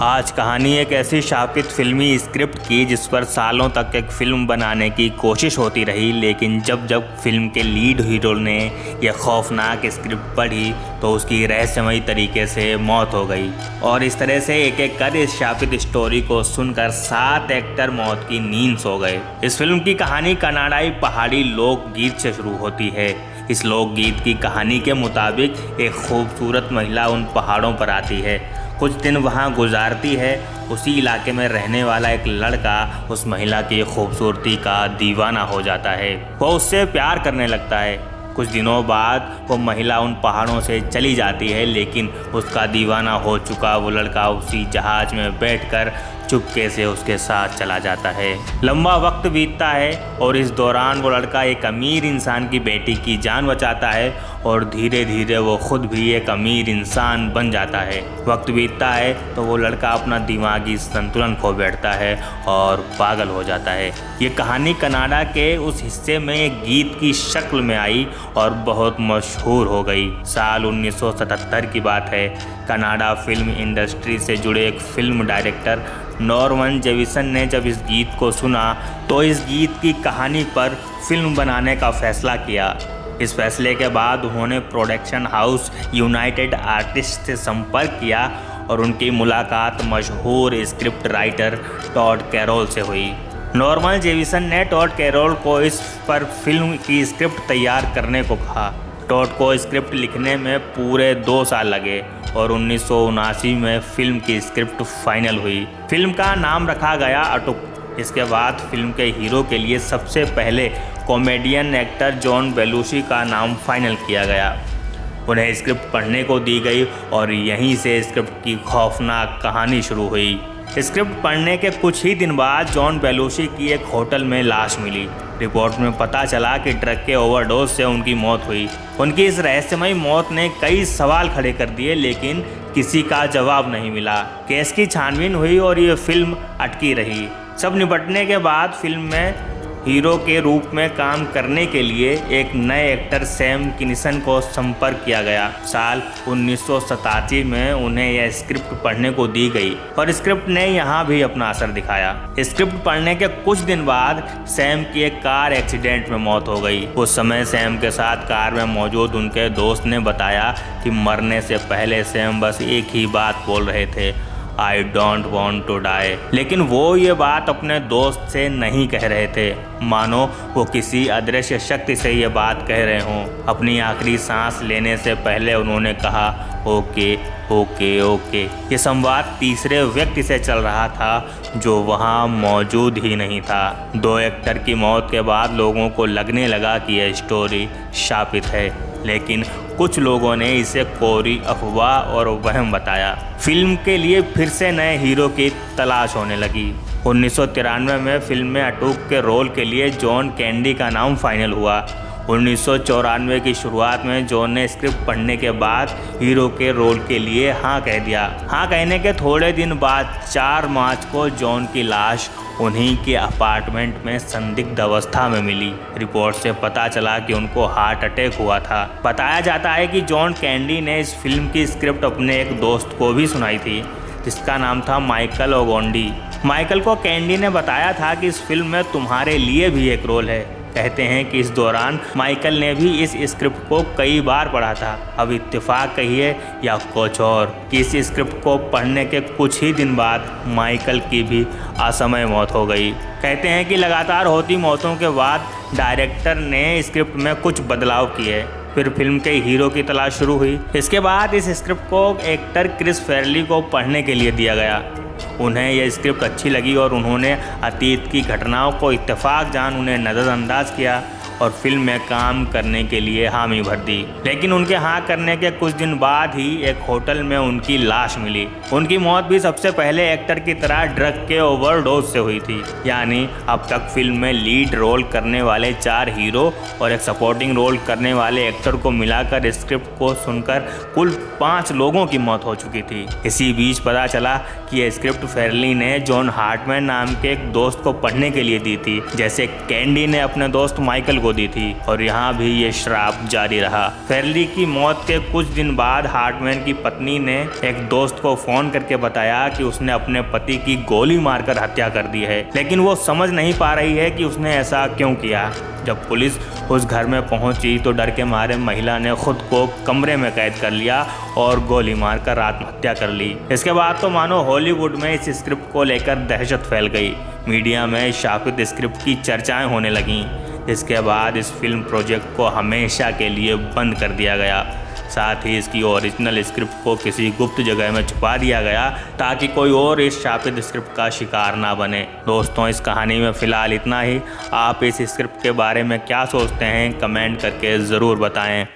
आज कहानी एक ऐसी शापित फिल्मी स्क्रिप्ट की जिस पर सालों तक एक फिल्म बनाने की कोशिश होती रही, लेकिन जब जब फिल्म के लीड हीरो ने यह खौफनाक स्क्रिप्ट पढ़ी तो उसकी रहस्यमयी तरीके से मौत हो गई। और इस तरह से एक एक कर इस शापित स्टोरी को सुनकर 7 एक्टर मौत की नींद सो गए। इस फिल्म की कहानी कनाडाई पहाड़ी लोकगीत से शुरू होती है। इस लोकगीत की कहानी के मुताबिक एक खूबसूरत महिला उन पहाड़ों पर आती है, कुछ दिन वहां गुजारती है। उसी इलाके में रहने वाला एक लड़का उस महिला की खूबसूरती का दीवाना हो जाता है। वो उससे प्यार करने लगता है। कुछ दिनों बाद वो महिला उन पहाड़ों से चली जाती है, लेकिन उसका दीवाना हो चुका वो लड़का उसी जहाज में बैठकर चुपके से उसके साथ चला जाता है। लंबा वक्त बीतता है और इस दौरान वो लड़का एक अमीर इंसान की बेटी की जान बचाता है और धीरे धीरे वो खुद भी एक अमीर इंसान बन जाता है। वक्त बीतता है तो वो लड़का अपना दिमागी संतुलन खो बैठता है और पागल हो जाता है। ये कहानी कनाडा के उस हिस्से में एक गीत की शक्ल में आई और बहुत मशहूर हो गई। साल 1977 की बात है। कनाडा फिल्म इंडस्ट्री से जुड़े एक फिल्म डायरेक्टर नॉर्मन जेविसन ने जब इस गीत को सुना तो इस गीत की कहानी पर फिल्म बनाने का फैसला किया। इस फैसले के बाद उन्होंने प्रोडक्शन हाउस यूनाइटेड आर्टिस्ट से संपर्क किया और उनकी मुलाकात मशहूर स्क्रिप्ट राइटर टॉड कैरोल से हुई। नॉर्मन जेविसन ने टॉड कैरोल को इस पर फिल्म की स्क्रिप्ट तैयार करने को कहा। टॉड को स्क्रिप्ट लिखने में पूरे 2 साल लगे और 1979 में फिल्म की स्क्रिप्ट फाइनल हुई। फिल्म का नाम रखा गया अटुक। इसके बाद फिल्म के हीरो के लिए सबसे पहले कॉमेडियन एक्टर जॉन बेलुशी का नाम फाइनल किया गया। उन्हें स्क्रिप्ट पढ़ने को दी गई और यहीं से स्क्रिप्ट की खौफनाक कहानी शुरू हुई। स्क्रिप्ट पढ़ने के कुछ ही दिन बाद जॉन बेलुशी की एक होटल में लाश मिली। रिपोर्ट में पता चला कि ड्रग के ओवरडोज से उनकी मौत हुई। उनकी इस रहस्यमयी मौत ने कई सवाल खड़े कर दिए, लेकिन किसी का जवाब नहीं मिला। केस की छानबीन हुई और ये फिल्म अटकी रही। सब निपटने के बाद फिल्म में हीरो के रूप में काम करने के लिए एक नए एक्टर सैम किनिसन को संपर्क किया गया। साल 1987 में उन्हें यह स्क्रिप्ट पढ़ने को दी गई और स्क्रिप्ट ने यहाँ भी अपना असर दिखाया। स्क्रिप्ट पढ़ने के कुछ दिन बाद सैम की एक कार एक्सीडेंट में मौत हो गई। उस समय सैम के साथ कार में मौजूद उनके दोस्त ने बताया कि मरने से पहले सैम बस एक ही बात बोल रहे थे, I don't want to die. लेकिन वो ये बात अपने दोस्त से नहीं कह रहे थे, मानो वो किसी अदृश्य शक्ति से ये बात कह रहे हों। अपनी आखिरी सांस लेने से पहले उन्होंने कहा ओके ओके ओके। ये संवाद तीसरे व्यक्ति से चल रहा था जो वहाँ मौजूद ही नहीं था। 2 एक्टर की मौत के बाद लोगों को लगने लगा कि यह स्टोरी शापित है, लेकिन कुछ लोगों ने इसे कोरी अफवाह और वहम बताया। फिल्म के लिए फिर से नए हीरो की तलाश होने लगी। 1993 में फिल्म में अटूक के रोल के लिए जॉन कैंडी का नाम फाइनल हुआ। 1994 की शुरुआत में जॉन ने स्क्रिप्ट पढ़ने के बाद हीरो के रोल के लिए हाँ कह दिया। हाँ कहने के थोड़े दिन बाद 4 मार्च को जॉन की लाश उन्हीं के अपार्टमेंट में संदिग्ध अवस्था में मिली। रिपोर्ट से पता चला कि उनको हार्ट अटैक हुआ था। बताया जाता है कि जॉन कैंडी ने इस फिल्म की स्क्रिप्ट अपने एक दोस्त को भी सुनाई थी, जिसका नाम था माइकल ओगोंडी। माइकल को कैंडी ने बताया था कि इस फिल्म में तुम्हारे लिए भी एक रोल है। कहते हैं कि इस दौरान माइकल ने भी इस स्क्रिप्ट को कई बार पढ़ा था। अब इत्तेफाक कहिए या कुछ और कि इस स्क्रिप्ट को पढ़ने के कुछ ही दिन बाद माइकल की भी असमय मौत हो गई। कहते हैं कि लगातार होती मौतों के बाद डायरेक्टर ने स्क्रिप्ट में कुछ बदलाव किए। फिर फिल्म के हीरो की तलाश शुरू हुई। इसके बाद इस स्क्रिप्ट को एक्टर क्रिस फेरली को पढ़ने के लिए दिया गया। उन्हें यह स्क्रिप्ट अच्छी लगी और उन्होंने अतीत की घटनाओं को इत्तेफाक जान उन्हें नज़रअंदाज किया और फिल्म में काम करने के लिए हामी भर दी। लेकिन उनके हाँ करने के कुछ दिन बाद ही एक होटल में उनकी लाश मिली। उनकी मौत भी सबसे पहले एक्टर की तरह ड्रग के ओवरडोज से हुई थी। यानी अब तक फिल्म में लीड रोल करने वाले 4 हीरो और एक सपोर्टिंग रोल करने वाले एक्टर को मिलाकर स्क्रिप्ट को सुनकर कुल 5 लोगों की मौत हो चुकी थी। इसी बीच पता चला कि यह स्क्रिप्ट फेरली ने जॉन हार्टमैन नाम के एक दोस्त को पढ़ने के लिए दी थी, जैसे कैंडी ने अपने दोस्त माइकल को दी थी। और यहाँ भी ये श्राप जारी रहा। फेरली की मौत के कुछ दिन बाद हार्टमैन की पत्नी ने एक दोस्त को फोन फ़ोन करके बताया कि उसने अपने पति की गोली मारकर हत्या कर दी है, लेकिन वो समझ नहीं पा रही है कि उसने ऐसा क्यों किया। जब पुलिस उस घर में पहुंची तो डर के मारे महिला ने खुद को कमरे में कैद कर लिया और गोली मारकर आत्महत्या कर ली। इसके बाद तो मानो हॉलीवुड में इस स्क्रिप्ट को लेकर दहशत फैल गई। मीडिया में शापित स्क्रिप्ट की चर्चाएं होने लगीं। इसके बाद इस फिल्म प्रोजेक्ट को हमेशा के लिए बंद कर दिया गया। साथ ही इसकी ओरिजिनल स्क्रिप्ट को किसी गुप्त जगह में छुपा दिया गया ताकि कोई और इस शापित स्क्रिप्ट का शिकार ना बने। दोस्तों, इस कहानी में फ़िलहाल इतना ही। आप इस स्क्रिप्ट के बारे में क्या सोचते हैं, कमेंट करके ज़रूर बताएं।